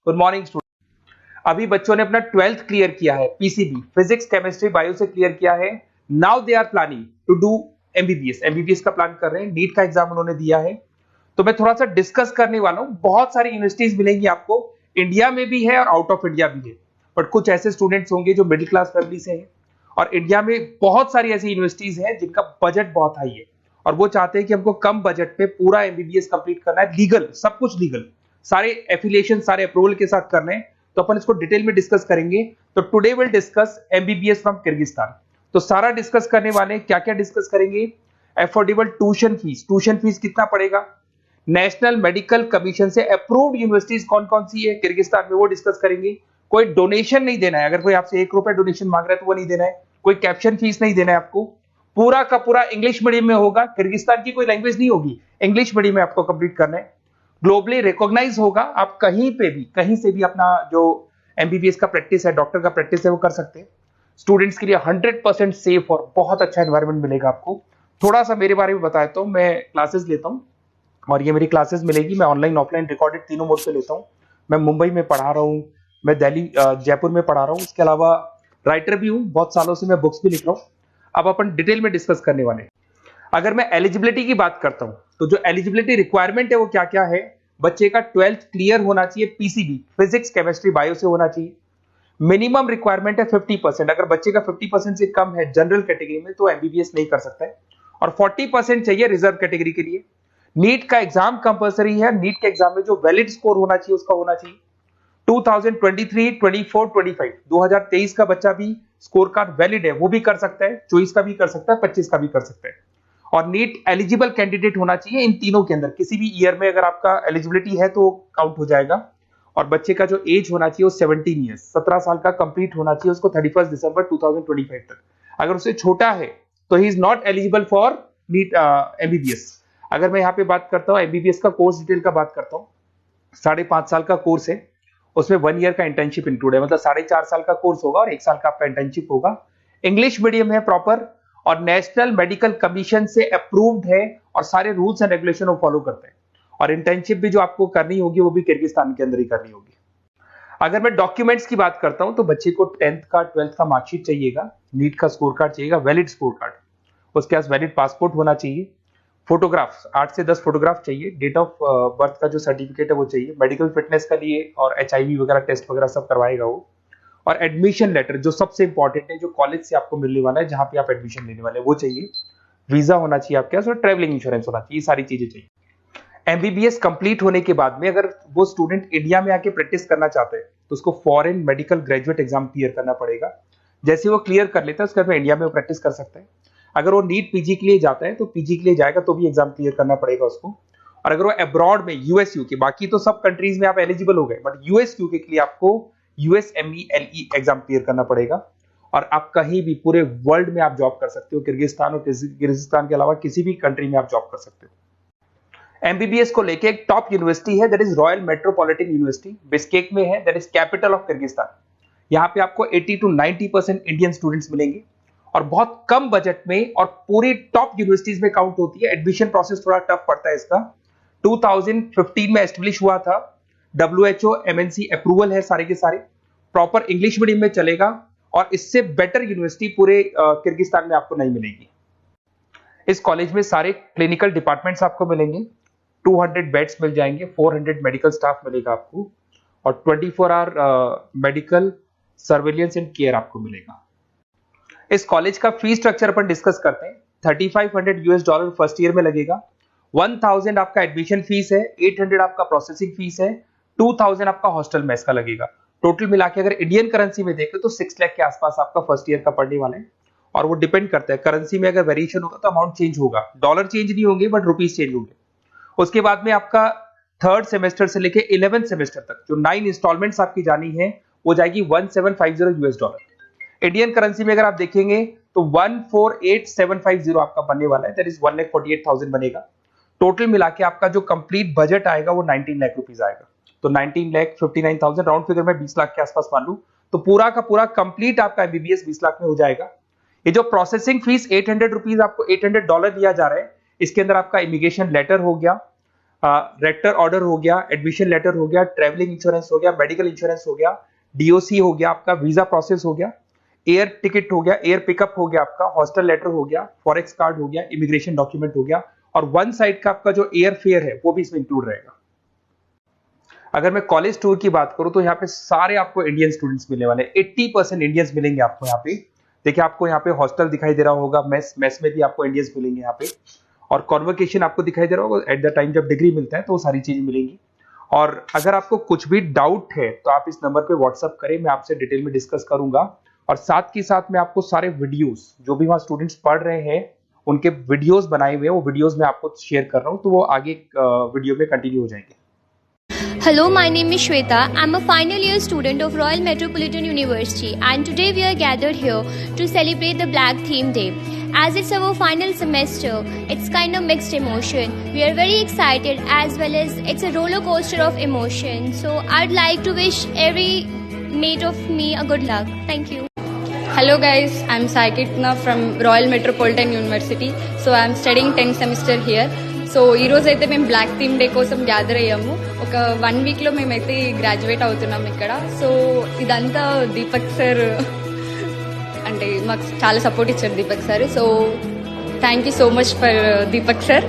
Good morning student. अभी बच्चों ने अपना 12th क्लियर किया है, पीसीबी फिजिक्स केमिस्ट्री बायो से क्लियर किया है। Now they are planning to do MBBS का प्लान कर रहे हैं। नीट का एग्जाम उन्होंने दिया है, तो मैं थोड़ा सा डिस्कस करने वाला हूं। बहुत सारी यूनिवर्सिटीज मिलेंगी आपको, इंडिया में भी है और आउट ऑफ इंडिया भी है, बट कुछ ऐसे स्टूडेंट्स होंगे जो मिडिल क्लास फैमिली से हैं, और इंडिया में बहुत सारी ऐसी यूनिवर्सिटीज हैं जिनका बजट बहुत हाई है और वो चाहते हैं कि हमको कम बजट में पूरा एमबीबीएस कंप्लीट करना है, लीगल, सब कुछ लीगल, सारे एफिलिएशन सारे अप्रूवल के साथ करने हैं। तो अपन इसको डिटेल में डिस्कस करेंगे। तो today will discuss MBBS from Kyrgyzstan. तो सारा डिस्कस करने वाले, क्या क्या डिस्कस करेंगे? अफोर्डेबल ट्यूशन फीस कितना पड़ेगा, नेशनल मेडिकल कमीशन से अप्रूव्ड यूनिवर्सिटीज कौन कौन सी है किर्गिस्तान में, वो डिस्कस करेंगे। कोई डोनेशन नहीं देना है, अगर कोई आपसे 1 रुपया डोनेशन मांग रहा है तो वो नहीं देना है। कोई कैप्शन फीस नहीं देना है आपको। पूरा का पूरा इंग्लिश मीडियम में होगा, किर्गिस्तान की कोई लैंग्वेज नहीं होगी, इंग्लिश मीडियम में आपको कंप्लीट करना है। ग्लोबली रिकॉग्नाइज होगा, आप कहीं पे भी कहीं से भी अपना जो एमबीबीएस का प्रैक्टिस है, डॉक्टर का प्रैक्टिस है, वो कर सकते हैं। स्टूडेंट्स के लिए 100% सेफ और बहुत अच्छा एनवायरनमेंट मिलेगा आपको। थोड़ा सा मेरे बारे में बताया तो मैं क्लासेस लेता हूँ और ये मेरी क्लासेस मिलेगी, मैं ऑनलाइन ऑफलाइन रिकॉर्डेड तीनों मोड से लेता हूँ। मैं मुंबई में पढ़ा रहा हूँ, मैं दिल्ली जयपुर में पढ़ा रहा हूँ, इसके अलावा राइटर भी हूँ, बहुत सालों से मैं बुक्स भी लिख रहा हूँ। अब अपन डिटेल में डिस्कस करने वाले हैं। अगर मैं एलिजिबिलिटी की बात करता हूँ तो जो एलिजिबिलिटी रिक्वायरमेंट है वो क्या क्या है? बच्चे का 12th क्लियर होना चाहिए, पीसीबी फिजिक्स केमिस्ट्री बायो से होना चाहिए। मिनिमम रिक्वायरमेंट है 50%, अगर बच्चे का 50% से कम है जनरल कैटेगरी में तो एमबीबीएस नहीं कर सकता है, और 40% चाहिए रिजर्व कैटेगरी के लिए। नीट का एग्जाम कंपलसरी है, नीट के एग्जाम में जो वैलिड स्कोर होना चाहिए उसका होना चाहिए। 2023, 24, 25 2023 का बच्चा भी स्कोर कार्ड वैलिड है, वो भी कर सकता है, 24 का भी कर सकता है, 25 का भी कर सकता है। और नीट एलिजिबल कैंडिडेट होना चाहिए इन तीनों के अंदर, किसी भी ईयर में अगर आपका एलिजिबिलिटी है तो काउंट हो जाएगा। और बच्चे का जो एज होना चाहिए वो 17 ईयर्स, 17 साल का कंप्लीट होना चाहिए उसको 31 दिसंबर 2025 तक। अगर उससे छोटा है तो he is not eligible for NEET MBBS. अगर मैं यहाँ पे बात करता हूँ एमबीबीएस का कोर्स डिटेल का बात करता हूँ, 5.5 साल का कोर्स है, उसमें 1 ईयर का इंटर्नशिप इंक्लूड है, मतलब 4.5 साल का कोर्स होगा और 1 साल का आपका इंटर्नशिप होगा। इंग्लिश मीडियम है प्रॉपर, और नेशनल मेडिकल कमीशन से अप्रूव्ड है, और सारे रूल्स एंड रेगुलेशन वो फॉलो करते हैं। और इंटर्नशिप भी जो आपको करनी होगी वो भी किर्गिस्तान के अंदर ही करनी होगी। अगर मैं डॉक्यूमेंट्स की बात करता हूं तो बच्चे को 10th का 12th का मार्कशीट चाहिएगा, नीट का स्कोर कार्ड चाहिएगा, वैलिड स्कोर कार्ड, उसके पास वैलिड पासपोर्ट होना चाहिए, फोटोग्राफ्स 8 से 10 फोटोग्राफ चाहिए, डेट ऑफ बर्थ का जो सर्टिफिकेट है वो चाहिए, मेडिकल फिटनेस का लिए और एचआईवी वगैरह टेस्ट वगैरह सब करवाएगा वो, और एडमिशन लेटर जो सबसे इंपॉर्टेंट है, जो कॉलेज से आपको मिलने वाला है, जहां पे आप एडमिशन लेने वाले हैं वो चाहिए, वीजा होना चाहिए आपके पास, और ट्रैवलिंग इंश्योरेंस होना चाहिए, ये सारी चीजें चाहिए। एमबीबीएस कंप्लीट होने के बाद में अगर वो स्टूडेंट इंडिया में आके प्रैक्टिस करना चाहते हैं तो उसको foreign medical graduate exam clear करना पड़ेगा। जैसे वो क्लियर कर लेता है उसके बाद इंडिया में वो प्रैक्टिस कर सकता है। अगर वो नीट पीजी के लिए जाता है तो पीजी के लिए जाएगा तो भी एग्जाम क्लियर करना पड़ेगा उसको। और अगर वो अब्रॉड में यूएस यूके, बाकी तो सब कंट्रीज में आप एलिजिबल हो गए, बट यूएस यूके के लिए आपको यूएसएमईएलई एग्जाम क्लियर करना पड़ेगा। और आप कहीं भी पूरे वर्ल्ड में आप जॉब कर सकते हो, किर्गिस्तान और किर्गिस्तान के अलावा किसी भी कंट्री में आप जॉब कर सकते हो। एमबीबीएस को लेके एक टॉप यूनिवर्सिटी है, that is royal metropolitan university, Bishkek में है, that is capital of Kyrgyzstan. यहाँ पे आपको 80 to 90% इंडियन स्टूडेंट्स मिलेंगे, और बहुत कम बजट में, और पूरी टॉप यूनिवर्सिटीज में काउंट होती है। एडमिशन प्रोसेस थोड़ा टफ पड़ता है इसका। 2015 में एस्टेब्लिश हुआ था, WHO MNC अप्रूवल है, सारे के सारे प्रॉपर इंग्लिश मीडियम में चलेगा, और इससे बेटर यूनिवर्सिटी पूरे किर्गिस्तान में आपको नहीं मिलेगी। इस कॉलेज में सारे क्लिनिकल डिपार्टमेंट्स आपको मिलेंगे, 200 बेड्स मिल जाएंगे, 400 मेडिकल स्टाफ मिलेगा आपको, और 24 hour medical surveillance and care आपको मिलेगा। इस कॉलेज का फी स्ट्रक्चर अपन डिस्कस करते हैं। $3,500 फर्स्ट ईयर में लगेगा, 1000 आपका एडमिशन फीस है, 800 आपका प्रोसेसिंग फीस है, 2000 आपका हॉस्टल मेस का लगेगा। टोटल मिला के अगर इंडियन करेंसी में देखें तो 6 लाख के आसपास आपका फर्स्ट ईयर का पड़ने वाला है। और वो डिपेंड करता है, करेंसी में अगर वेरिएशन होगा तो अमाउंट चेंज होगा, डॉलर चेंज नहीं होंगे बट रुपीज चेंज होंगे। उसके बाद में आपका 3rd सेमेस्टर से लेके 11th सेमेस्टर तक जो 9 इंस्टॉलमेंट्स आपकी जानी है वो जाएगी $1750। इंडियन करेंसी में अगर आप देखेंगे तो 148750 आपका बनने वाला है, दैट इज 1,48,000 बनेगा। टोटल मिला के आपका जो कंप्लीट बजट आएगा वो 19 लाख रुपीज आएगा। तो 19,59,000 राउंड फिगर में 20 लाख के आसपास मान लू, तो पूरा का पूरा कंप्लीट आपका एमबीबीएस 20 लाख में हो जाएगा। ये जो प्रोसेसिंग फीस $800 आपको $800 दिया जा रहा है, इसके अंदर आपका इमिग्रेशन लेटर हो गया, रेक्टर ऑर्डर हो गया, एडमिशन लेटर हो गया, ट्रेवलिंग इंश्योरेंस हो गया, मेडिकल इंश्योरेंस हो गया, डीओसी हो गया, आपका वीजा प्रोसेस हो गया, एयर टिकट हो गया, एयर पिकअप हो गया, आपका हॉस्टल लेटर हो गया, फॉरेक्स कार्ड हो गया, इमिग्रेशन डॉक्यूमेंट हो गया, और वन साइड का आपका जो एयर फेयर है वो भी इसमें इंक्लूड रहेगा। अगर मैं कॉलेज टूर की बात करूं तो यहाँ पे सारे आपको इंडियन स्टूडेंट्स मिलने वाले हैं, 80% इंडियंस मिलेंगे आपको यहाँ पे। देखिए आपको यहाँ पे हॉस्टल दिखाई दे रहा होगा, मेस में भी आपको इंडियंस मिलेंगे यहाँ पे, और कॉन्वोकेशन आपको दिखाई दे रहा होगा एट द टाइम जब डिग्री मिलता है, तो वो सारी चीजें मिलेंगी। और अगर आपको कुछ भी डाउट है तो आप इस नंबर पे व्हाट्सअप करें, मैं आपसे डिटेल में डिस्कस करूंगा। और साथ के साथ मैं आपको सारे वीडियोस जो भी वहाँ स्टूडेंट्स पढ़ रहे हैं उनके वीडियोस बनाए हुए हैं, वो वीडियोस मैं आपको शेयर कर रहा हूँ, तो वो आगे वीडियो में कंटिन्यू हो जाएंगे। Hello, my name is Shweta. I'm a final year student of Royal Metropolitan University, and today we are gathered here to celebrate the Black Theme Day. As it's our final semester, it's kind of mixed emotion. We are very excited as well as it's a roller coaster of emotion. So I'd like to wish every mate of me a good luck. Thank you. Hello guys, I'm Saikitna from Royal Metropolitan University. So I'm studying 10th semester here. So ఈరోజు అయితే మేము black theme day కోసం gather అయ్యాము. ఒక 1 వీక్లో మేమైతే graduate అవుతున్నాం ఇక్కడ. సో ఇదంతా దీపక్ సార్ అంటే మాకు చాలా సపోర్ట్ ఇచ్చారు Deepak sir. So thank you so much for Deepak sir.